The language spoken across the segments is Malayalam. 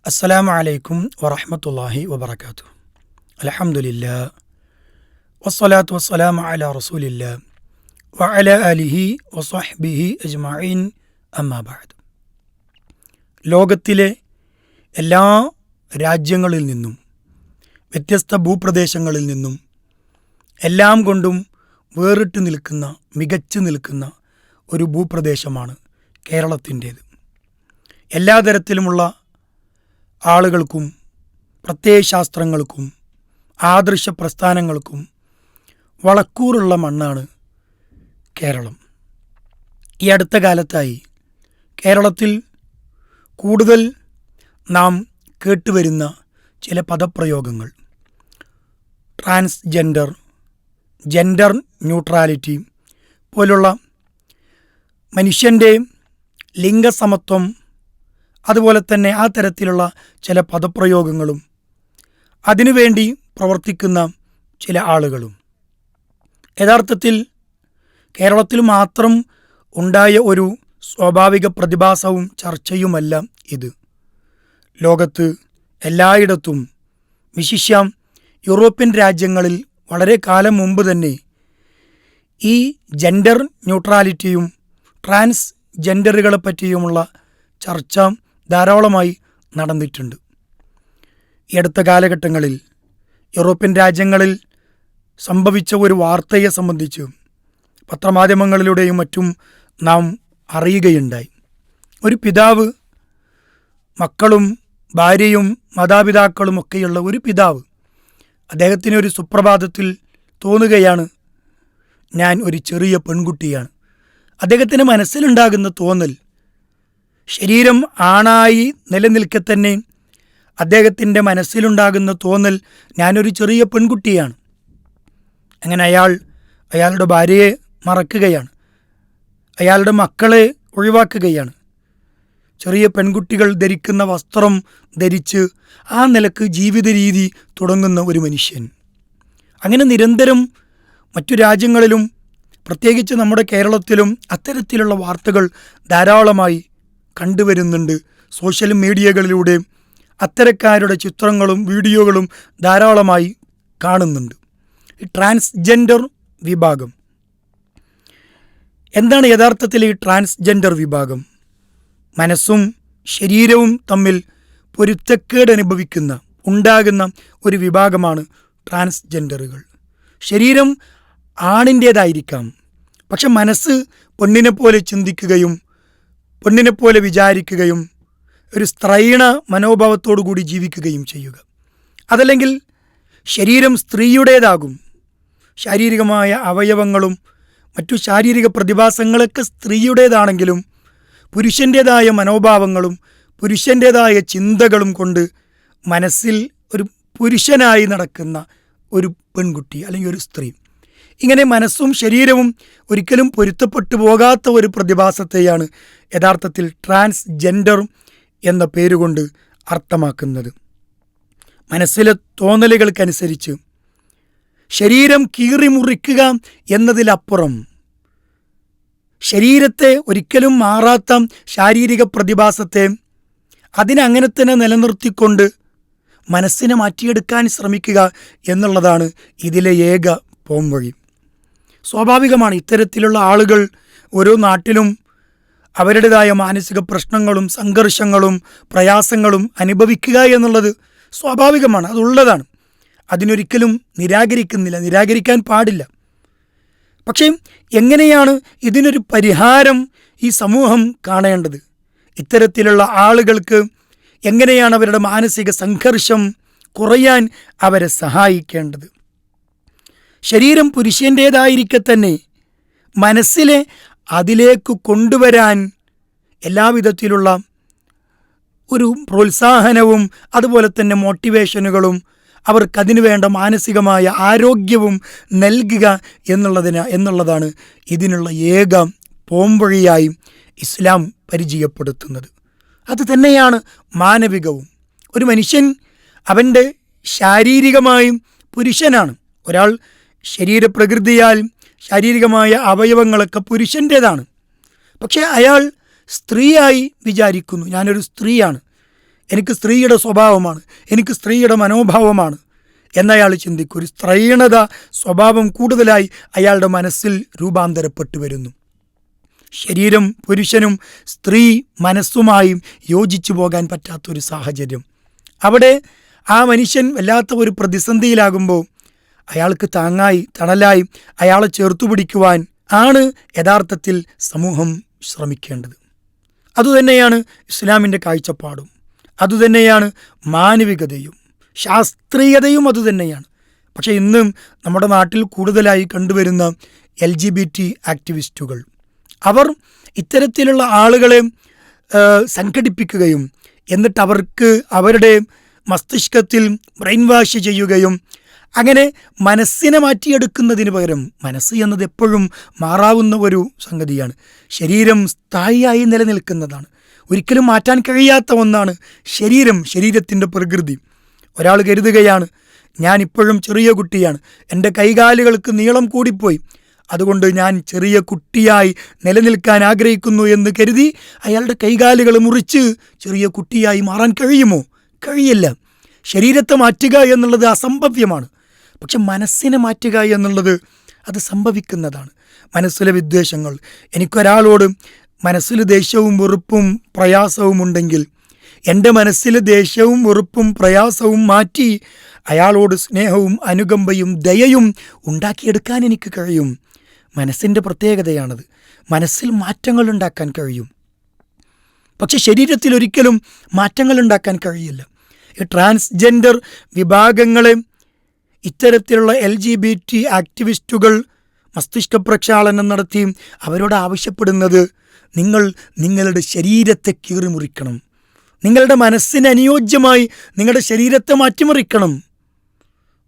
അസ്സലാമു അലൈക്കും വറഹ്മത്തുള്ളാഹി വബറകാതുഹു. അൽഹംദുലില്ലാ വസ്സലാത്തു വസ്സലാമു അലാ റസൂലില്ലാ വഅലാ ആലിഹി വസ്വഹ്ബിഹി അജ്മഈൻ അമ്മാ ബഅദ്. ലോകത്തിലെ എല്ലാ രാജ്യങ്ങളിൽ നിന്നും വ്യത്യസ്ത ഭൂപ്രദേശങ്ങളിൽ നിന്നും എല്ലാം കൊണ്ടും വേറിട്ട് നിൽക്കുന്ന, മികച്ചു നിൽക്കുന്ന ഒരു ഭൂപ്രദേശമാണ് കേരളത്തിൻ്റേത്. എല്ലാ തരത്തിലുമുള്ള ആളുകൾക്കും പ്രത്യയശാസ്ത്രങ്ങൾക്കും ആദർശ പ്രസ്ഥാനങ്ങൾക്കും വളക്കൂറുള്ള മണ്ണാണ് കേരളം. ഈ അടുത്ത കാലത്തായി കേരളത്തിൽ കൂടുതൽ നാം കേട്ടുവരുന്ന ചില പദപ്രയോഗങ്ങൾ ട്രാൻസ്ജെൻഡർ, ജെൻഡർ ന്യൂട്രാലിറ്റി പോലുള്ള മനുഷ്യൻ്റെ ലിംഗസമത്വം, അതുപോലെ തന്നെ ആ തരത്തിലുള്ള ചില പദപ്രയോഗങ്ങളും അതിനുവേണ്ടി പ്രവർത്തിക്കുന്ന ചില ആളുകളും യഥാർത്ഥത്തിൽ കേരളത്തിൽ മാത്രം ഉണ്ടായ ഒരു സ്വാഭാവിക പ്രതിഭാസവും ചർച്ചയുമല്ല ഇത്. ലോകത്ത് എല്ലായിടത്തും, വിശിഷ്യ യൂറോപ്യൻ രാജ്യങ്ങളിൽ വളരെ കാലം മുമ്പ് തന്നെ ഈ ജെൻഡർ ന്യൂട്രാലിറ്റിയും ട്രാൻസ് ജെൻഡറുകളെ പറ്റിയുമുള്ള ചർച്ച ധാരാളമായി നടന്നിട്ടുണ്ട്. ഈ അടുത്ത കാലഘട്ടങ്ങളിൽ യൂറോപ്യൻ രാജ്യങ്ങളിൽ സംഭവിച്ച ഒരു വാർത്തയെ സംബന്ധിച്ച് പത്രമാധ്യമങ്ങളിലൂടെയും മറ്റും നാം അറിയുകയുണ്ടായി. ഒരു പിതാവ്, മക്കളും ഭാര്യയും മാതാപിതാക്കളും ഒക്കെയുള്ള ഒരു പിതാവ്, അദ്ദേഹത്തിന് ഒരു സുപ്രഭാതത്തിൽ തോന്നുകയാണ്, ഞാൻ ഒരു ചെറിയ പെൺകുട്ടിയാണ്. അദ്ദേഹത്തിൻ്റെ മനസ്സിലുണ്ടാകുന്ന തോന്നൽ, ശരീരം ആണായി നിലനിൽക്കെ തന്നെ അദ്ദേഹത്തിൻ്റെ മനസ്സിലുണ്ടാകുന്ന തോന്നൽ, ഞാനൊരു ചെറിയ പെൺകുട്ടിയാണ്. അങ്ങനെ അയാളുടെ ഭാര്യയെ മറക്കുകയാണ്, അയാളുടെ മക്കളെ ഒഴിവാക്കുകയാണ്. ചെറിയ പെൺകുട്ടികൾ ധരിക്കുന്ന വസ്ത്രം ധരിച്ച് ആ നിലക്ക് ജീവിത രീതി തുടങ്ങുന്ന ഒരു മനുഷ്യൻ. അങ്ങനെ നിരന്തരം മറ്റു രാജ്യങ്ങളിലും പ്രത്യേകിച്ച് നമ്മുടെ കേരളത്തിലും അത്തരത്തിലുള്ള വാർത്തകൾ ധാരാളമായി കണ്ടുവരുന്നുണ്ട്. സോഷ്യൽ മീഡിയകളിലൂടെ അത്തരക്കാരുടെ ചിത്രങ്ങളും വീഡിയോകളും ധാരാളമായി കാണുന്നുണ്ട്. ഈ ട്രാൻസ്ജെൻഡർ വിഭാഗം എന്താണ്? യഥാർത്ഥത്തിൽ ഈ ട്രാൻസ്ജെൻഡർ വിഭാഗം മനസ്സും ശരീരവും തമ്മിൽ പൊരുത്തക്കേട് ഉണ്ടാകുന്ന ഒരു വിഭാഗമാണ് ട്രാൻസ്ജെൻഡറുകൾ. ശരീരം ആണിൻ്റേതായിരിക്കാം, പക്ഷെ മനസ്സ് പെണ്ണിനെ പോലെ ചിന്തിക്കുകയും പെണ്ണിനെ പോലെ വിചാരിക്കുകയും ഒരു സ്ത്രൈണ മനോഭാവത്തോടു കൂടി ജീവിക്കുകയും ചെയ്യുക. അതല്ലെങ്കിൽ ശരീരം സ്ത്രീയുടേതാകും, ശാരീരികമായ അവയവങ്ങളും മറ്റു ശാരീരിക പ്രതിഭാസങ്ങളൊക്കെ സ്ത്രീയുടേതാണെങ്കിലും പുരുഷൻ്റേതായ മനോഭാവങ്ങളും പുരുഷൻ്റേതായ ചിന്തകളും കൊണ്ട് മനസ്സിൽ ഒരു പുരുഷനായി നടക്കുന്ന ഒരു പെൺകുട്ടി അല്ലെങ്കിൽ ഒരു സ്ത്രീ, ഇങ്ങനെ മനസ്സും ശരീരവും ഒരിക്കലും പൊരുത്തപ്പെട്ടു പോകാത്ത ഒരു പ്രതിഭാസത്തെയാണ് യഥാർത്ഥത്തിൽ ട്രാൻസ്ജെൻഡർ എന്ന പേരുകൊണ്ട് അർത്ഥമാക്കുന്നത്. മനസ്സിലെ തോന്നലുകൾക്കനുസരിച്ച് ശരീരം കീറിമുറിക്കുക എന്നതിലപ്പുറം ശരീരത്തെ ഒരിക്കലും മാറാത്ത ശാരീരിക പ്രതിഭാസത്തെ അതിനങ്ങനെ തന്നെ നിലനിർത്തിക്കൊണ്ട് മനസ്സിനെ മാറ്റിയെടുക്കാൻ ശ്രമിക്കുക എന്നുള്ളതാണ് ഇതിലെ ഏക പോംവഴി. സ്വാഭാവികമാണ്, ഇത്തരത്തിലുള്ള ആളുകൾ ഓരോ നാട്ടിലും അവരുടേതായ മാനസിക പ്രശ്നങ്ങളും സംഘർഷങ്ങളും പ്രയാസങ്ങളും അനുഭവിക്കുക എന്നുള്ളത് സ്വാഭാവികമാണ്, അതുള്ളതാണ്. അതിനൊരിക്കലും നിരാകരിക്കാൻ പാടില്ല. പക്ഷേ എങ്ങനെയാണ് ഇതിനൊരു പരിഹാരം ഈ സമൂഹം കാണേണ്ടത്? ഇത്തരത്തിലുള്ള ആളുകൾക്ക് എങ്ങനെയാണ് അവരുടെ മാനസിക സംഘർഷം കുറയാൻ അവരെ സഹായിക്കേണ്ടത്? ശരീരം പുരുഷൻ്റേതായിരിക്കെ തന്നെ മനസ്സിലെ അതിലേക്ക് കൊണ്ടുവരാൻ എല്ലാവിധത്തിലുള്ള ഒരു പ്രോത്സാഹനവും അതുപോലെ തന്നെ മോട്ടിവേഷനുകളും അവർക്കതിനു വേണ്ട മാനസികമായ ആരോഗ്യവും നൽകുക എന്നുള്ളതാണ് ഇതിനുള്ള ഏക പോംവഴിയായി ഇസ്ലാം പരിചയപ്പെടുത്തുന്നത്. അത് തന്നെയാണ് മാനവികവും. ഒരു മനുഷ്യൻ അവൻ്റെ ശാരീരികമായും പുരുഷനാണ്. ഒരാൾ ശരീരപ്രകൃതിയാൽ ശാരീരികമായ അവയവങ്ങളൊക്കെ പുരുഷൻ്റേതാണ്, പക്ഷേ അയാൾ സ്ത്രീയായി വിചാരിക്കുന്നു, ഞാനൊരു സ്ത്രീയാണ് എനിക്ക് സ്ത്രീയുടെ സ്വഭാവമാണ്, എനിക്ക് സ്ത്രീയുടെ മനോഭാവമാണ് എന്നയാൾ ചിന്തിക്കും. ഒരു സ്ത്രൈണത സ്വഭാവം കൂടുതലായി അയാളുടെ മനസ്സിൽ രൂപാന്തരപ്പെട്ടു വരുന്നു. ശരീരം പുരുഷനും സ്ത്രീ മനസ്സുമായും യോജിച്ചു പോകാൻ പറ്റാത്തൊരു സാഹചര്യം. അവിടെ ആ മനുഷ്യൻ വല്ലാത്ത ഒരു പ്രതിസന്ധിയിലാകുമ്പോൾ അയാൾക്ക് താങ്ങായി തണലായി അയാളെ ചേർത്തു പിടിക്കുവാൻ ആണ് യഥാർത്ഥത്തിൽ സമൂഹം ശ്രമിക്കേണ്ടത്. അതുതന്നെയാണ് ഇസ്ലാമിൻ്റെ കാഴ്ചപ്പാടും, അതുതന്നെയാണ് മാനവികതയും ശാസ്ത്രീയതയും അതുതന്നെയാണ്. പക്ഷേ ഇന്നും നമ്മുടെ നാട്ടിൽ കൂടുതലായി കണ്ടുവരുന്ന LGBT ആക്ടിവിസ്റ്റുകൾ, അവർ ഇത്തരത്തിലുള്ള ആളുകളെ സംഘടിപ്പിക്കുകയും എന്നിട്ട് അവർക്ക് അവരുടെ മസ്തിഷ്കത്തിൽ ബ്രെയിൻ വാഷ് ചെയ്യുകയും അങ്ങനെ മനസ്സിനെ മാറ്റിയെടുക്കുന്നതിന് പകരം, മനസ്സ് എന്നത് എപ്പോഴും മാറാവുന്ന ഒരു സംഗതിയാണ്. ശരീരം സ്ഥായിയായി നിലനിൽക്കുന്നതാണ്, ഒരിക്കലും മാറ്റാൻ കഴിയാത്ത ഒന്നാണ് ശരീരത്തിൻ്റെ പ്രകൃതി. ഒരാൾ കരുതുകയാണ്, ഞാനിപ്പോഴും ചെറിയ കുട്ടിയാണ്, എൻ്റെ കൈകാലുകൾക്ക് നീളം കൂടിപ്പോയി, അതുകൊണ്ട് ഞാൻ ചെറിയ കുട്ടിയായി നിലനിൽക്കാൻ ആഗ്രഹിക്കുന്നു എന്ന് കരുതി അയാളുടെ കൈകാലുകൾ മുറിച്ച് ചെറിയ കുട്ടിയായി മാറാൻ കഴിയുമോ? കഴിയില്ല. ശരീരത്തെ മാറ്റുക എന്നുള്ളത് അസംഭവ്യമാണ്. പക്ഷെ മനസ്സിനെ മാറ്റുക എന്നുള്ളത് അത് സംഭവിക്കുന്നതാണ്. മനസ്സിലെ വിദ്വേഷങ്ങൾ, എനിക്കൊരാളോട് മനസ്സിൽ ദേഷ്യവും വെറുപ്പും പ്രയാസവും ഉണ്ടെങ്കിൽ എൻ്റെ മനസ്സിൽ ദേഷ്യവും വെറുപ്പും പ്രയാസവും മാറ്റി അയാളോട് സ്നേഹവും അനുകമ്പയും ദയയും ഉണ്ടാക്കിയെടുക്കാൻ എനിക്ക് കഴിയും. മനസ്സിൻ്റെ പ്രത്യേകതയാണത്. മനസ്സിൽ മാറ്റങ്ങൾ ഉണ്ടാക്കാൻ കഴിയും. പക്ഷെ ശരീരത്തിൽ ഒരിക്കലും മാറ്റങ്ങൾ ഉണ്ടാക്കാൻ കഴിയില്ല. ഈ ട്രാൻസ്ജെൻഡർ വിഭാഗങ്ങളെ ഇത്തരത്തിലുള്ള LGBT ആക്ടിവിസ്റ്റുകൾ മസ്തിഷ്ക പ്രക്ഷാളനം നടത്തി അവരോട് ആവശ്യപ്പെടുന്നത്, നിങ്ങൾ നിങ്ങളുടെ ശരീരത്തെ കീറിമുറിക്കണം, നിങ്ങളുടെ മനസ്സിന് അനുയോജ്യമായി നിങ്ങളുടെ ശരീരത്തെ മാറ്റിമറിക്കണം.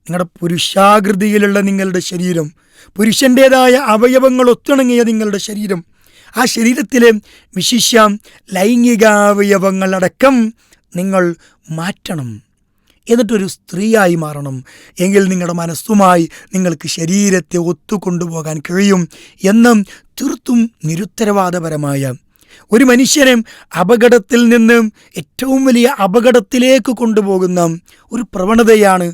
നിങ്ങളുടെ പുരുഷാകൃതിയിലുള്ള നിങ്ങളുടെ ശരീരം, പുരുഷൻ്റേതായ അവയവങ്ങൾ ഒത്തിണങ്ങിയ നിങ്ങളുടെ ശരീരം, ആ ശരീരത്തിലെ വിശിഷ്യ ലൈംഗികാവയവങ്ങളടക്കം നിങ്ങൾ മാറ്റണം, എന്നിട്ടൊരു സ്ത്രീയായി മാറണം. എങ്കിൽ നിങ്ങളുടെ മനസ്സുമായി നിങ്ങൾക്ക് ശരീരത്തെ ഒത്തുകൊണ്ടുപോകാൻ കഴിയും എന്നും തീർത്തും നിരുത്തരവാദപരമായ ഒരു മനുഷ്യനെ അപകടത്തിൽ നിന്ന് ഏറ്റവും വലിയ അപകടത്തിലേക്ക് കൊണ്ടുപോകുന്ന ഒരു പ്രവണതയാണ്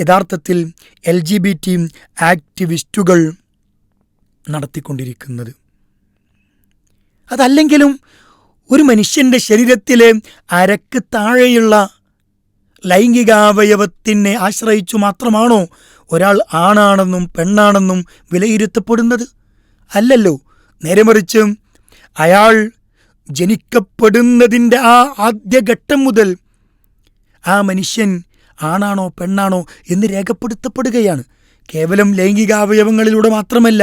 യഥാർത്ഥത്തിൽ LGBT ആക്ടിവിസ്റ്റുകൾ നടത്തിക്കൊണ്ടിരിക്കുന്നത്. അതല്ലെങ്കിലും ഒരു മനുഷ്യൻ്റെ ശരീരത്തിലെ അരക്ക് താഴെയുള്ള ലൈംഗികാവയവത്തിനെ ആശ്രയിച്ചു മാത്രമാണോ ഒരാൾ ആണാണെന്നും പെണ്ണാണെന്നും വിലയിരുത്തപ്പെടുന്നത്? അല്ലല്ലോ. നേരെ മറിച്ച് അയാൾ ജനിക്കപ്പെടുന്നതിൻ്റെ ആ ആദ്യഘട്ടം മുതൽ ആ മനുഷ്യൻ ആണാണോ പെണ്ണാണോ എന്ന് രേഖപ്പെടുത്തപ്പെടുകയാണ്. കേവലം ലൈംഗികാവയവങ്ങളിലൂടെ മാത്രമല്ല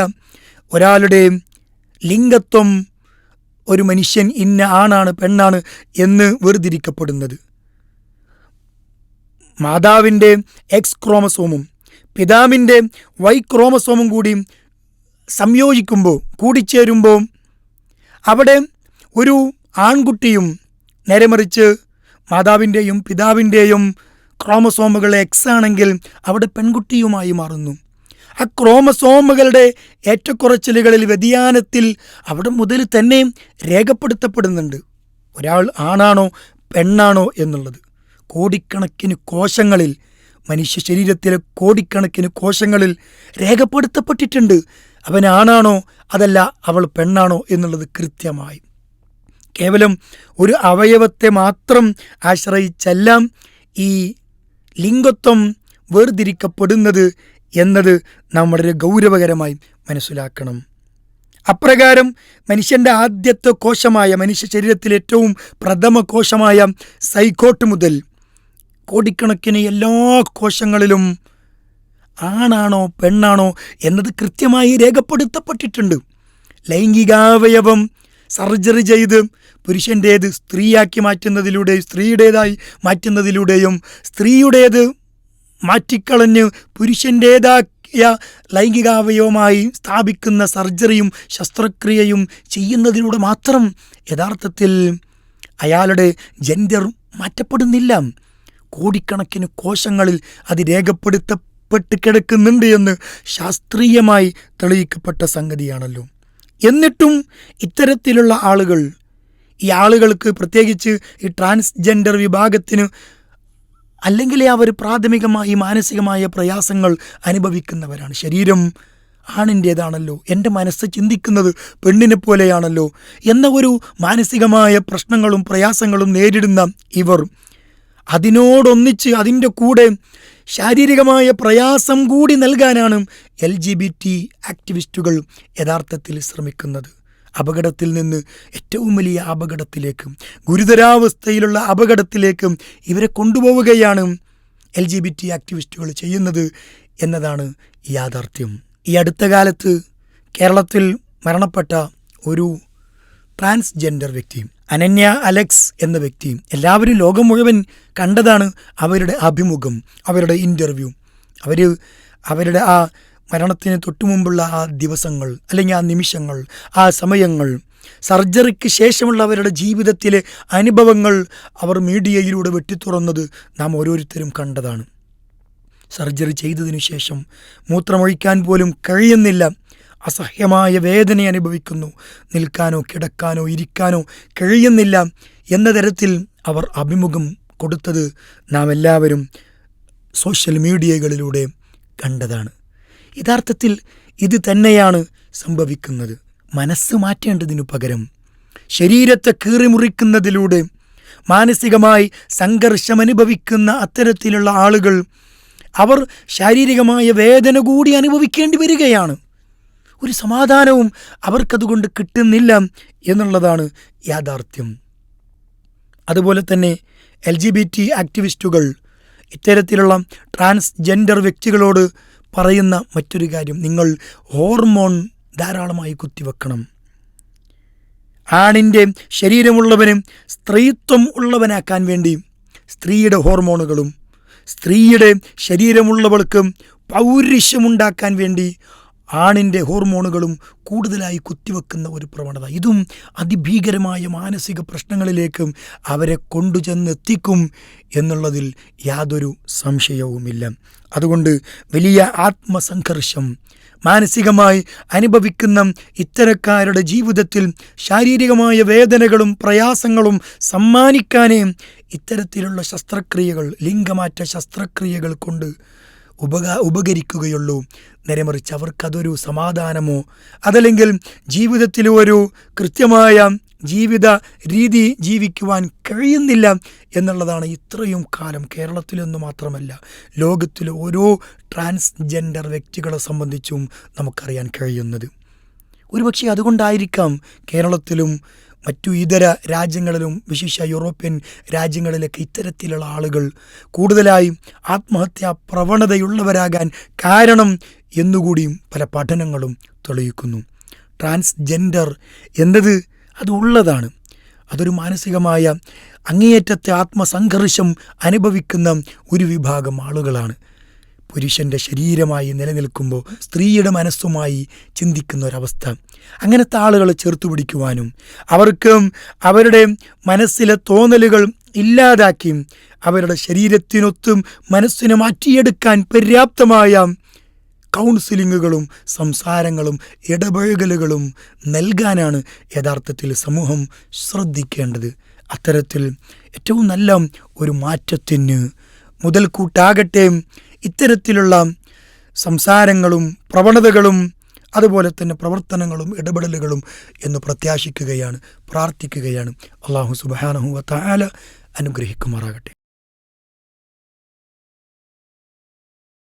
ഒരാളുടെ ലിംഗത്വം ഒരു മനുഷ്യൻ ഇന്ന ആണാണ് പെണ്ണാണ് എന്ന് വേർതിരിക്കപ്പെടുന്നത്. മാതാവിൻ്റെ X ക്രോമസോമും പിതാവിൻ്റെ Y ക്രോമസോമും കൂടി സംയോജിക്കുമ്പോൾ, കൂടിച്ചേരുമ്പോൾ അവിടെ ഒരു ആൺകുട്ടിയും, നേരെ മറിച്ച് മാതാവിൻ്റെയും പിതാവിൻ്റെയും ക്രോമസോമുകൾ X ആണെങ്കിൽ അവിടെ പെൺകുട്ടിയുമായി മാറുന്നു. ആ ക്രോമസോമുകളുടെ ഏറ്റക്കുറച്ചിലുകളിൽ, വ്യതിയാനത്തിൽ അവിടെ മുതൽ തന്നെ രേഖപ്പെടുത്തപ്പെടുന്നുണ്ട് ഒരാൾ ആണാണോ പെണ്ണാണോ എന്നുള്ളത്. കോടിക്കണക്കിന് കോശങ്ങളിൽ, മനുഷ്യ ശരീരത്തിലെ കോടിക്കണക്കിന് കോശങ്ങളിൽ രേഖപ്പെടുത്തപ്പെട്ടിട്ടുണ്ട് അവൻ ആണാണോ അതല്ല അവൾ പെണ്ണാണോ എന്നുള്ളത് കൃത്യമായി. കേവലം ഒരു അവയവത്തെ മാത്രം ആശ്രയിച്ചല്ല ഈ ലിംഗത്വം വേർതിരിക്കപ്പെടുന്നത് എന്നത് നാം വളരെ ഗൗരവകരമായി മനസ്സിലാക്കണം. അപ്രകാരം മനുഷ്യൻ്റെ ആദ്യത്തെ കോശമായ, മനുഷ്യ ശരീരത്തിലെ ഏറ്റവും പ്രഥമ കോശമായ സൈഗോട്ട് മുതൽ കോടിക്കണക്കിന് എല്ലാ കോശങ്ങളിലും ആണാണോ പെണ്ണാണോ എന്നത് കൃത്യമായി രേഖപ്പെടുത്തപ്പെട്ടിട്ടുണ്ട്. ലൈംഗികാവയവം സർജറി ചെയ്ത് പുരുഷൻ്റേത് സ്ത്രീയാക്കി മാറ്റുന്നതിലൂടെയും സ്ത്രീയുടേതായി മാറ്റുന്നതിലൂടെയും സ്ത്രീയുടേത് മാറ്റിക്കളഞ്ഞ് പുരുഷൻ്റേതായ ലൈംഗികാവയവമായി സ്ഥാപിക്കുന്ന സർജറിയും ശസ്ത്രക്രിയയും ചെയ്യുന്നതിലൂടെ മാത്രം യഥാർത്ഥത്തിൽ അയാളുടെ ജെൻഡർ മാറ്റപ്പെടുന്നില്ല. കോടിക്കണക്കിന് കോശങ്ങളിൽ അത് രേഖപ്പെടുത്തപ്പെട്ട് കിടക്കുന്നുണ്ട് എന്ന് ശാസ്ത്രീയമായി തെളിയിക്കപ്പെട്ട സംഗതിയാണല്ലോ. എന്നിട്ടും ഇത്തരത്തിലുള്ള ആളുകൾ ഈ ആളുകൾക്ക്, പ്രത്യേകിച്ച് ഈ ട്രാൻസ്ജെൻഡർ വിഭാഗത്തിന്, അല്ലെങ്കിൽ അവർ പ്രാഥമികമായി മാനസികമായ പ്രയാസങ്ങൾ അനുഭവിക്കുന്നവരാണ്. ശരീരം ആണിൻ്റേതാണല്ലോ, എൻ്റെ മനസ്സ് ചിന്തിക്കുന്നത് പെണ്ണിനെ പോലെയാണല്ലോ എന്ന ഒരു മാനസികമായ പ്രശ്നങ്ങളും പ്രയാസങ്ങളും നേരിടുന്ന ഇവർ അതിനോടൊന്നിച്ച് അതിൻ്റെ കൂടെ ശാരീരികമായ പ്രയാസം കൂടി നൽകാനാണ് LGBT ആക്ടിവിസ്റ്റുകൾ യഥാർത്ഥത്തിൽ ശ്രമിക്കുന്നത്. അപകടത്തിൽ നിന്ന് ഏറ്റവും വലിയ അപകടത്തിലേക്ക്, ഗുരുതരാവസ്ഥയിലുള്ള അപകടത്തിലേക്ക് ഇവരെ കൊണ്ടുപോവുകയാണ് LGBT ആക്ടിവിസ്റ്റുകൾ ചെയ്യുന്നത് എന്നതാണ് യാഥാർത്ഥ്യം. ഈ അടുത്ത കാലത്ത് കേരളത്തിൽ മരണപ്പെട്ട ഒരു ട്രാൻസ്ജെൻഡർ വ്യക്തി, അനന്യ അലക്സ് എന്ന വ്യക്തി, എല്ലാവരും ലോകം മുഴുവൻ കണ്ടതാണ് അവരുടെ അഭിമുഖം, അവരുടെ ഇൻ്റർവ്യൂ. അവരുടെ ആ മരണത്തിന് തൊട്ടുമുമ്പുള്ള ആ ദിവസങ്ങൾ, അല്ലെങ്കിൽ ആ നിമിഷങ്ങൾ, ആ സമയങ്ങൾ, സർജറിക്ക് ശേഷമുള്ള അവരുടെ ജീവിതത്തിലെ അനുഭവങ്ങൾ അവർ മീഡിയയിലൂടെ വെട്ടിത്തുറന്നത് നാം ഓരോരുത്തരും കണ്ടതാണ്. സർജറി ചെയ്തതിനു ശേഷം മൂത്രമൊഴിക്കാൻ പോലും കഴിയുന്നില്ല, അസഹ്യമായ വേദന അനുഭവിക്കുന്നു, നിൽക്കാനോ കിടക്കാനോ ഇരിക്കാനോ കഴിയുന്നില്ല എന്ന തരത്തിൽ അവർ അഭിമുഖം കൊടുത്തത് നാം എല്ലാവരും സോഷ്യൽ മീഡിയകളിലൂടെ കണ്ടതാണ്. യഥാർത്ഥത്തിൽ ഇത് തന്നെയാണ് സംഭവിക്കുന്നത്. മനസ്സ് മാറ്റേണ്ടതിനു പകരം ശരീരത്തെ കീറിമുറിക്കുന്നതിലൂടെ മാനസികമായി സംഘർഷമനുഭവിക്കുന്ന അത്തരത്തിലുള്ള ആളുകൾ അവർ ശാരീരികമായ വേദന കൂടി അനുഭവിക്കേണ്ടി വരികയാണ്. ഒരു സമാധാനവും അവർക്കതുകൊണ്ട് കിട്ടുന്നില്ല എന്നുള്ളതാണ് യാഥാർത്ഥ്യം. അതുപോലെ തന്നെ LGBT ആക്ടിവിസ്റ്റുകൾ ഇത്തരത്തിലുള്ള ട്രാൻസ്ജെൻഡർ വ്യക്തികളോട് പറയുന്ന മറ്റൊരു കാര്യം, നിങ്ങൾ ഹോർമോൺ ധാരാളമായി കുത്തിവെക്കണം. ആണിൻ്റെ ശരീരമുള്ളവന് സ്ത്രീത്വം ഉള്ളവനാക്കാൻ വേണ്ടി സ്ത്രീയുടെ ഹോർമോണുകളും സ്ത്രീയുടെ ശരീരമുള്ളവൾക്ക് പൗരുഷമുണ്ടാക്കാൻ വേണ്ടി ആണിൻ്റെ ഹോർമോണുകളും കൂടുതലായി കുത്തിവെക്കുന്ന ഒരു പ്രവണത, ഇതും അതിഭീകരമായ മാനസിക പ്രശ്നങ്ങളിലേക്ക് അവരെ കൊണ്ടുചെന്നെത്തിക്കും എന്നുള്ളതിൽ യാതൊരു സംശയവുമില്ല. അതുകൊണ്ട് വലിയ ആത്മസംഘർഷം മാനസികമായി അനുഭവിക്കുന്ന ഇത്തരക്കാരുടെ ജീവിതത്തിൽ ശാരീരികമായ വേദനകളും പ്രയാസങ്ങളും സമ്മാനിക്കാനേ ഇത്തരത്തിലുള്ള ശസ്ത്രക്രിയകൾ, ലിംഗമാറ്റ ശസ്ത്രക്രിയകൾ കൊണ്ട് ഉപകരിക്കുകയുള്ളൂ. നേരെമറിച്ച് അവർക്കതൊരു സമാധാനമോ അതല്ലെങ്കിൽ ജീവിതത്തിൽ ഒരു കൃത്യമായ ജീവിത രീതി ജീവിക്കുവാൻ കഴിയുന്നില്ല എന്നുള്ളതാണ് ഇത്രയും കാലം കേരളത്തിലെന്ന് മാത്രമല്ല ലോകത്തിലെ ഓരോ ട്രാൻസ്ജെൻഡർ വ്യക്തികളെ സംബന്ധിച്ചും നമുക്കറിയാൻ കഴിയുന്നത്. ഒരുപക്ഷെ അതുകൊണ്ടായിരിക്കാം കേരളത്തിലും മറ്റു ഇതര രാജ്യങ്ങളിലും, വിശേഷ യൂറോപ്യൻ രാജ്യങ്ങളിലൊക്കെ ഇത്തരത്തിലുള്ള ആളുകൾ കൂടുതലായി ആത്മഹത്യാ പ്രവണതയുള്ളവരാകാൻ കാരണം എന്നുകൂടിയും പല പഠനങ്ങളും തെളിയിക്കുന്നു. ട്രാൻസ്ജെൻഡർ എന്നത് അത് ഉള്ളതാണ്. അതൊരു മാനസികമായ അങ്ങേയറ്റത്തെ ആത്മസംഘർഷം അനുഭവിക്കുന്ന ഒരു വിഭാഗം ആളുകളാണ്. പുരുഷൻ്റെ ശരീരമായി നിലനിൽക്കുമ്പോൾ സ്ത്രീയുടെ മനസ്സുമായി ചിന്തിക്കുന്ന ഒരവസ്ഥ, അങ്ങനത്തെ ആളുകളെ ചേർത്ത് പിടിക്കുവാനും അവർക്ക് അവരുടെ മനസ്സിലെ തോന്നലുകൾ ഇല്ലാതാക്കി അവരുടെ ശരീരത്തിനൊത്തും മനസ്സിനെ മാറ്റിയെടുക്കാൻ പര്യാപ്തമായ കൗൺസിലിങ്ങുകളും സംസാരങ്ങളും ഇടപഴകലുകളും നൽകാനാണ് യഥാർത്ഥത്തിൽ സമൂഹം ശ്രദ്ധിക്കേണ്ടത്. അത്തരത്തിൽ ഏറ്റവും നല്ല ഒരു മാറ്റത്തിന് മുതൽക്കൂട്ടാകട്ടെ ഇത്തരത്തിലുള്ള സംസാരങ്ങളും പ്രവണതകളും അതുപോലെ തന്നെ പ്രവർത്തനങ്ങളും ഇടപെടലുകളും എന്ന് പ്രത്യാശിക്കുകയാണ്, പ്രാർത്ഥിക്കുകയാണ്. അല്ലാഹു സുബ്ഹാനഹു വ തആല അനുഗ്രഹിക്കുമാറാകട്ടെ.